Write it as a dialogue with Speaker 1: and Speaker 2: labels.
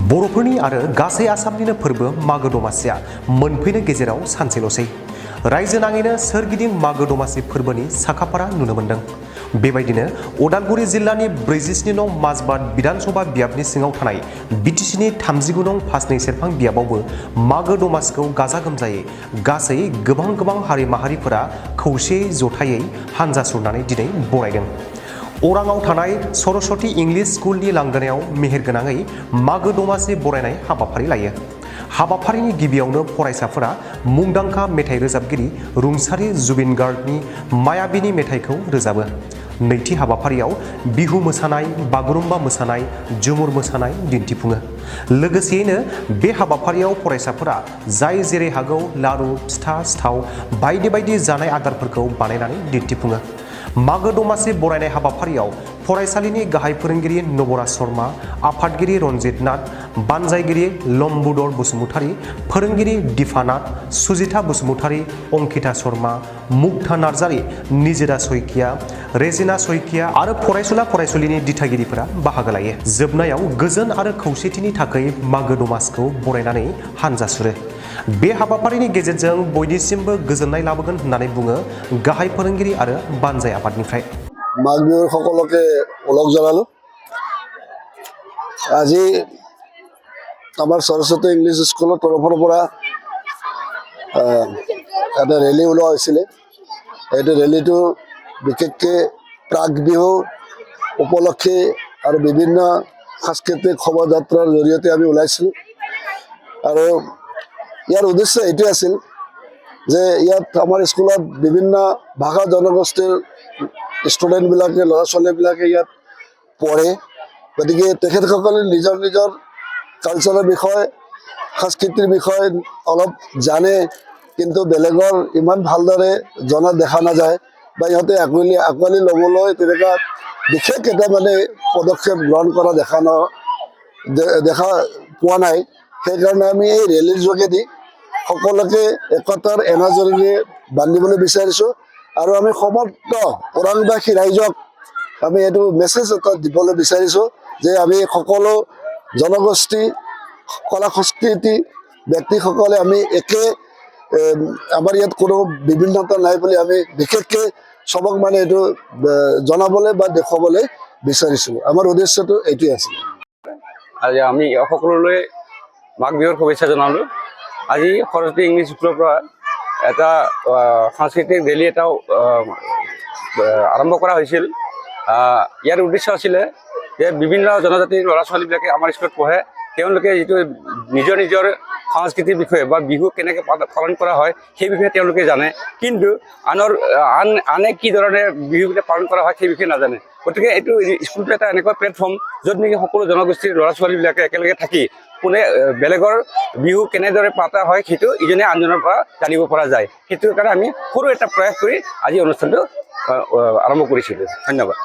Speaker 1: बर'फोरनि आरो गासै आसामनिनो फोरबो मागो दमासिया मोनफैनो गेजेराव सानसेल'सै रायजो नाङैनो सोरगिदिं मागो दमासि फोरबोनि साखाफारा नुनो मोन्दों। बेबायदिनो उदालगुरि जिल्लानि 47 नं माजबाद बिधानसभा बियाबनि सिङाव थानाय बिटिसिनि 39 नं फासनै सेरफां बियाबावबो मागो दमासिखौ गाजा गोमजायै गासै गोबां हारि माहारिफोरा खौसेयै जथायै हानजा सुरनानै दिनै बरायदों। अराङाव थानाय सरस्वती इंलिश स्कुलनि लांगोनायाव मेहेरगोनाङै मागो दमासि बरायनाय हाबाफारि लायो। हाबाफारिनि गिबियावनो फरायसाफोरा मुंदांखा मेथाइ रोजाबगिरि रुंसारि जुबिन गार्गनि मायाबिनी मेथाइखौ रोजाबो। नैथि हाबाफारियाव बिहु मोसानाय, बागुरुम्बा मोसानाय, झुमुर मोसानाय दिन्थिफुङो। लोगोसेयैनो बे हाबाफारियाव फरायसाफोरा जाय जेरै हागौ लारु, फिथा, सिथाव बायदि जानाय आदारफोरखौ बानायनानै दिन्थिफुङो। मागो दमासि बरायनाय हाबाफारियाव फरायसालिनि गाहाय फोरोंगिरि नबराज शर्मा, आफादगिरि रन्जित नाथ, बानजायगिरि लम्बुदर बसुमतारी, फोरोंगिरि दिफा नाथ, सुजिता बसुमतारी, अंकिता शर्मा, मुक्ता नार्जारी, निजिरा सयकिया, रेजिना सयकिया आरो फरायसुला फरायसुलिनि दिथागिरिफोरा बाहागो लायो। जोबनायाव गोजोन आरो खौसेथिनि थाखाय मागो दमासिखौ बरायनानै हानजा सुरो। बे हाबाफारिनि गेजेरजों बयनिसिमबो गोजोननाय लाबोगोन होननानै बुङो गाहाय फोरोंगिरि आरो बानजाय आफादनिफ्राय।
Speaker 2: माघ बिहुर সকলকে ওলগ জনালো। আজি আমাৰ সৰস্বতী ইংলিছ স্কুলৰ তৰফৰ পৰা এটা ৰেলী ওলোৱা হৈছিলে। এইটো ৰেলীটো বিশেষকৈ প্ৰাক বিহু উপলক্ষে আৰু বিভিন্ন সাংস্কৃতিক শোভাযাত্ৰাৰ জৰিয়তে আমি ওলাইছিলোঁ। আৰু ইয়াৰ উদ্দেশ্য এইটোৱে আছিল যে ইয়াত আমাৰ স্কুলত বিভিন্ন ভাষা জনগোষ্ঠীৰ ষ্টুডেণ্টবিলাকে ল'ৰা ছোৱালীবিলাকে ইয়াত পঢ়ে। গতিকে তেখেতসকলে নিজৰ কালচাৰৰ বিষয়ে, সংস্কৃতিৰ বিষয়ে অলপ জানে, কিন্তু বেলেগৰ ইমান ভালদৰে জনা দেখা নাযায় বা ইহঁতে আঁকোৱালি ল'বলৈ তেনেকুৱা বিশেষ এটা পদক্ষেপ গ্ৰহণ কৰা দেখা পোৱা নাই। সেইকাৰণে আমি এই ৰেলীৰ যোগেদি সকলোকে একতাৰ এনাজৰীৰে বান্ধিবলৈ বিচাৰিছোঁ আৰু আমি সমগ্ৰ ওৰাংবাসী ৰাইজক আমি এইটো মেছেজ এটা দিবলৈ বিচাৰিছোঁ যে আমি সকলো জনগোষ্ঠী, কলা সংস্কৃতি ব্যক্তিসকলে আমি আমাৰ ইয়াত কোনো বিভিন্নতা নাই বুলি আমি বিশেষকৈ চবক এইটো জনাবলৈ বা দেখুৱাবলৈ বিচাৰিছিলোঁ। আমাৰ উদ্দেশ্যটো এইটোৱে আছিল।
Speaker 3: আজি আমি সকলোলৈ মাঘ বিহুৰ শুভেচ্ছা জনালোঁ। আজি সৰস্বতী ইংলিছ স্কুলৰ পৰা এটা সাংস্কৃতিক ৰেলী এটাও আৰম্ভ কৰা হৈছিল। ইয়াৰ উদ্দেশ্য আছিলে যে বিভিন্ন জনজাতিৰ ল'ৰা ছোৱালীবিলাকে আমাৰ স্কুলত পঢ়ে, তেওঁলোকে যিটো নিজৰ সংস্কৃতিৰ বিষয়ে বা বিহু কেনেকৈ পালন কৰা হয় সেই বিষয়ে তেওঁলোকে জানে, কিন্তু আনে কি ধৰণে বিহুবিলাক পালন কৰা হয় সেই বিষয়ে নাজানে। গতিকে এইটো স্কুলটো এটা এনেকুৱা প্লেটফৰ্ম য'ত নেকি সকলো জনগোষ্ঠীৰ ল'ৰা ছোৱালীবিলাকে একেলগে থাকি কোনে বেলেগৰ বিহু কেনেদৰে পতা হয় সেইটো ইজনে আনজনৰ পৰা জানিব পৰা যায়। সেইটোৰ কাৰণে আমি সৰু এটা প্ৰয়াস কৰি আজি অনুষ্ঠানটো আৰম্ভ কৰিছিলোঁ। ধন্যবাদ।